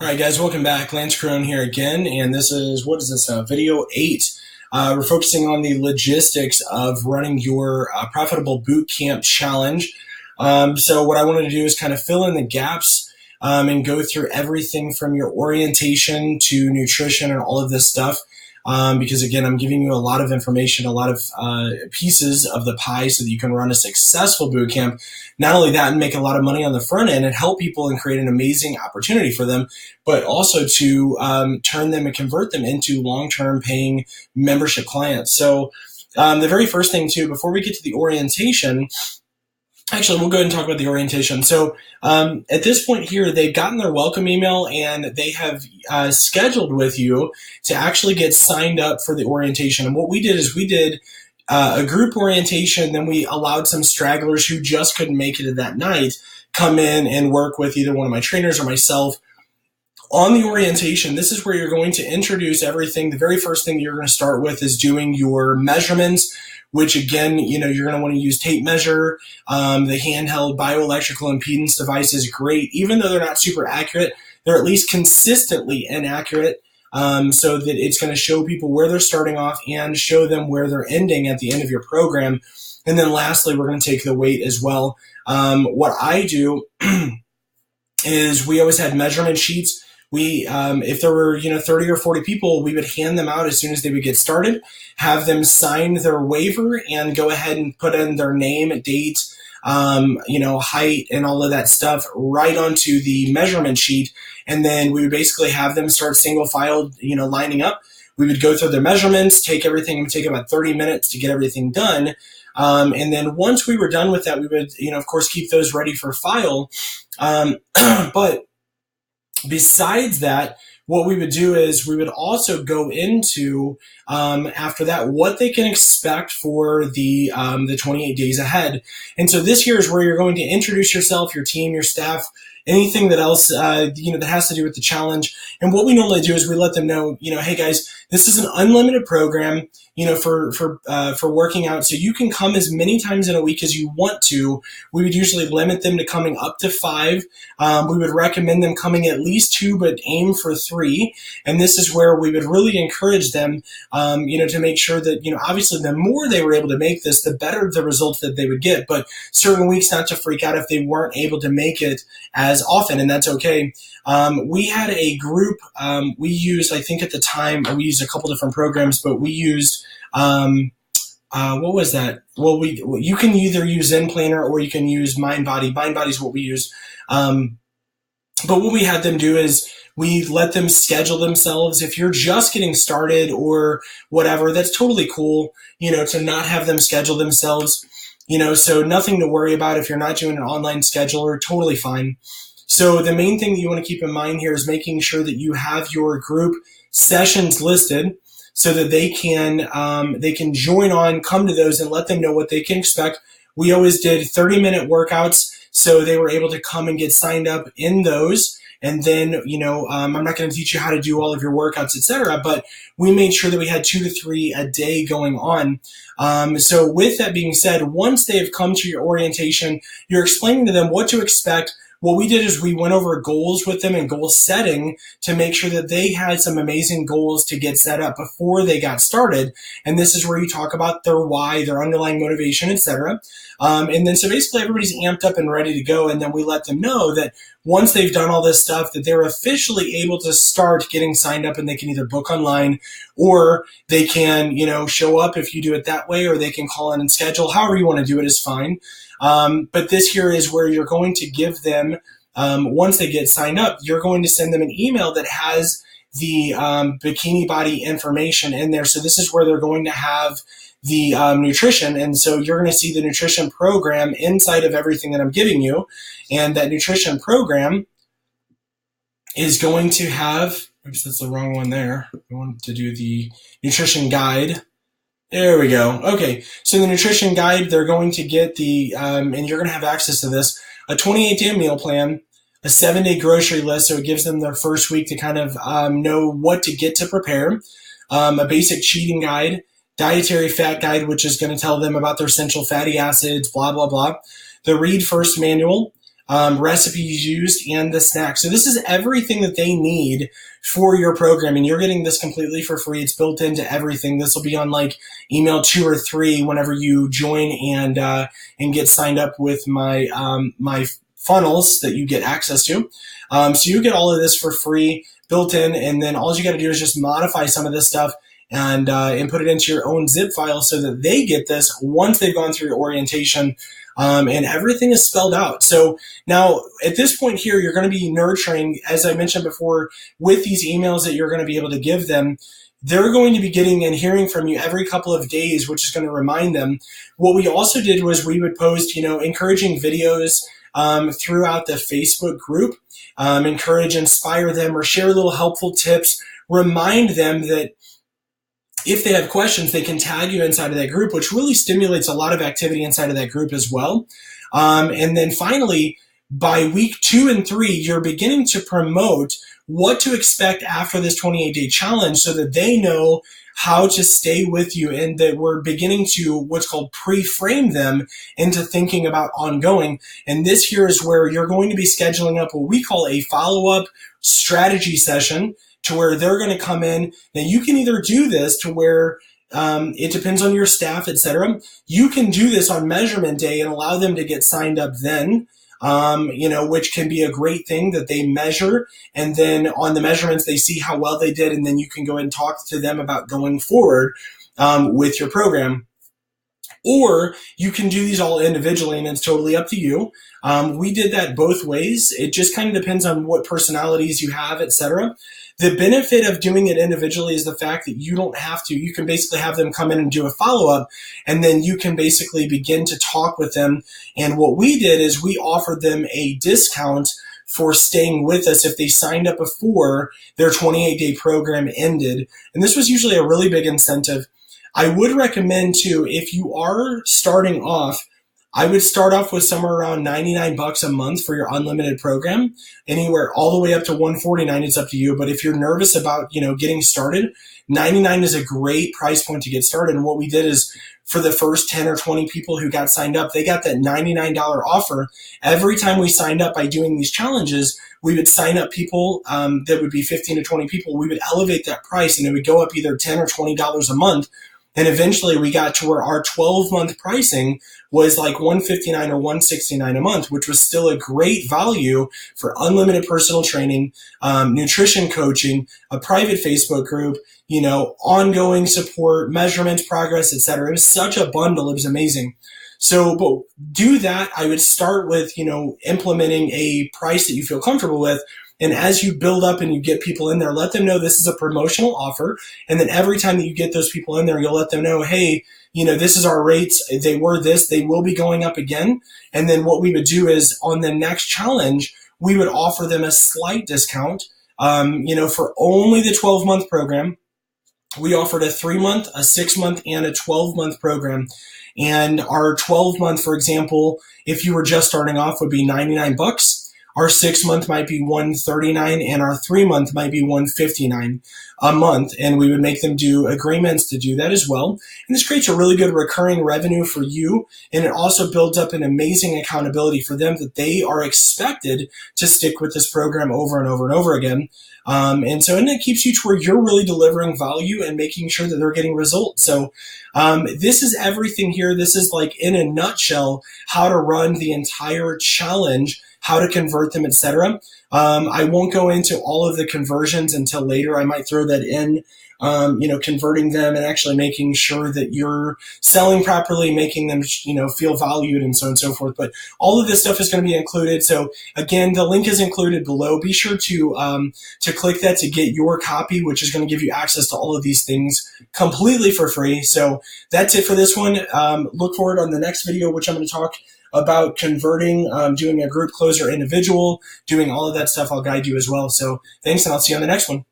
All right, guys, welcome back. Lance Caron here again, and this is, video 8. We're focusing on the logistics of running your profitable bootcamp challenge. So what I wanted to do is kind of fill in the gaps and go through everything from your orientation to nutrition and all of this stuff. Because again, I'm giving you a lot of information, a lot of pieces of the pie so that you can run a successful bootcamp. Not only that, and make a lot of money on the front end and help people and create an amazing opportunity for them, but also to turn them and convert them into long-term paying membership clients. So the very first thing too, before we get to the orientation, actually, we'll go ahead and talk about the orientation. So at this point here, they've gotten their welcome email and they have scheduled with you to actually get signed up for the orientation. And what we did is we did a group orientation, then we allowed some stragglers who just couldn't make it that night come in and work with either one of my trainers or myself. On the orientation, this is where you're going to introduce everything. The very first thing you're going to start with is doing your measurements, which again, you're going to want to use tape measure. The handheld bioelectrical impedance device is great. Even though they're not super accurate, they're at least consistently inaccurate, so that it's going to show people where they're starting off and show them where they're ending at the end of your program. And then lastly, we're going to take the weight as well. What I do is we always had measurement sheets. We, if there were, 30 or 40 people, we would hand them out as soon as they would get started, have them sign their waiver and go ahead and put in their name, date, height and all of that stuff right onto the measurement sheet. And then we would basically have them start single file, lining up. We would go through their measurements, take everything. It would take about 30 minutes to get everything done. And then once we were done with that, we would, of course, keep those ready for file. But besides that, what we would do is we would also go into, after that, what they can expect for the 28 days ahead. And so this here is where you're going to introduce yourself, your team, your staff, anything that else, that has to do with the challenge. And what we normally do is we let them know, hey guys, this is an unlimited program, for working out. So you can come as many times in a week as you want to. We would usually limit them to coming up to 5. We would recommend them coming at least 2, but aim for 3. And this is where we would really encourage them, to make sure that, obviously the more they were able to make this, the better the results that they would get. But certain weeks not to freak out if they weren't able to make it as often, and that's okay. We had a group, we used, I think at the time, we used a couple different programs, but we used, what was that? Well, you can either use Zen Planner or you can use MindBody. MindBody is what we use. But what we had them do is we let them schedule themselves. If you're just getting started or whatever, that's totally cool, to not have them schedule themselves, so nothing to worry about if you're not doing an online scheduler, totally fine. So the main thing that you want to keep in mind here is making sure that you have your group sessions listed so that they can join on, come to those, and let them know what they can expect. We always did 30-minute workouts, so they were able to come and get signed up in those. And then, I'm not going to teach you how to do all of your workouts, etc., but we made sure that we had 2 to 3 a day going on. So with that being said, once they've come to your orientation, you're explaining to them what to expect. What we did is we went over goals with them and goal setting to make sure that they had some amazing goals to get set up before they got started. And this is where you talk about their why, their underlying motivation, etc. And then so basically everybody's amped up and ready to go. And then we let them know that once they've done all this stuff, that they're officially able to start getting signed up, and they can either book online or they can, show up if you do it that way, or they can call in and schedule. However you want to do it is fine. But this here is where you're going to give them, once they get signed up, you're going to send them an email that has the bikini body information in there. So this is where they're going to have the nutrition. And so you're going to see the nutrition program inside of everything that I'm giving you. And that nutrition program is going to have, oops, that's the wrong one there. I want to do the nutrition guide. There we go. Okay, so the nutrition guide, they're going to get the, and you're going to have access to this, a 28-day meal plan, a 7-day grocery list, so it gives them their first week to kind of know what to get to prepare, a basic cheating guide, dietary fat guide, which is going to tell them about their essential fatty acids, blah, blah, blah, the Read First manual, recipes used, and the snacks. So this is everything that they need for your program, and you're getting this completely for free. It's built into everything. This will be on like email 2 or 3 whenever you join and get signed up with my my funnels that you get access to. So you get all of this for free built in, and then all you got to do is just modify some of this stuff and put it into your own zip file so that they get this once they've gone through your orientation, and everything is spelled out. So now at this point here, you're going to be nurturing, as I mentioned before, with these emails that you're going to be able to give them. They're going to be getting and hearing from you every couple of days, which is going to remind them. What we also did was we would post, encouraging videos throughout the Facebook group, encourage, inspire them, or share little helpful tips, remind them that if they have questions, they can tag you inside of that group, which really stimulates a lot of activity inside of that group as well. And then finally, by week 2 and 3, you're beginning to promote what to expect after this 28-day challenge so that they know how to stay with you, and that we're beginning to what's called pre-frame them into thinking about ongoing. And this here is where you're going to be scheduling up what we call a follow-up strategy session, to where they're going to come in. Now you can either do this to where it depends on your staff, etc. You can do this on measurement day and allow them to get signed up then, which can be a great thing that they measure. And then on the measurements, they see how well they did. And then you can go and talk to them about going forward with your program. Or you can do these all individually, and it's totally up to you. We did that both ways. It just kind of depends on what personalities you have, etc. The benefit of doing it individually is the fact that you don't have to. You can basically have them come in and do a follow-up, and then you can basically begin to talk with them. And what we did is we offered them a discount for staying with us if they signed up before their 28-day program ended. And this was usually a really big incentive. I would recommend too, if you are starting off, I would start off with somewhere around $99 a month for your unlimited program. Anywhere all the way up to $149, it's up to you. But if you're nervous about, getting started, $99 is a great price point to get started. And what we did is for the first 10 or 20 people who got signed up, they got that $99 offer. Every time we signed up by doing these challenges, we would sign up people that would be 15 to 20 people. We would elevate that price, and it would go up either $10 or $20 a month. And eventually we got to where our 12-month pricing was like $159 or $169 a month, which was still a great value for unlimited personal training, nutrition coaching, a private Facebook group, ongoing support, measurements, progress, etc. It was such a bundle. It was amazing. So, but do that. I would start with, implementing a price that you feel comfortable with. And as you build up and you get people in there, let them know this is a promotional offer. And then every time that you get those people in there, you'll let them know, hey, this is our rates. They were this. They will be going up again. And then what we would do is on the next challenge, we would offer them a slight discount, for only the 12-month program. We offered a 3-month, a 6-month, and a 12-month program. And our 12-month, for example, if you were just starting off, would be $99. Our 6-month might be $139, and our 3-month might be $159 a month. And we would make them do agreements to do that as well. And this creates a really good recurring revenue for you. And it also builds up an amazing accountability for them that they are expected to stick with this program over and over and over again. And it keeps you to where you're really delivering value and making sure that they're getting results. So this is everything here. This is like in a nutshell how to run the entire challenge, how to convert them, etc. I won't go into all of the conversions until later. I might throw that in, converting them and actually making sure that you're selling properly, making them, feel valued and so on and so forth. But all of this stuff is going to be included. So again, the link is included below. Be sure to click that to get your copy, which is going to give you access to all of these things completely for free. So that's it for this one. Look forward on the next video, which I'm going to talk about converting, doing a group closer individual, doing all of that stuff. I'll guide you as well. So thanks, and I'll see you on the next one.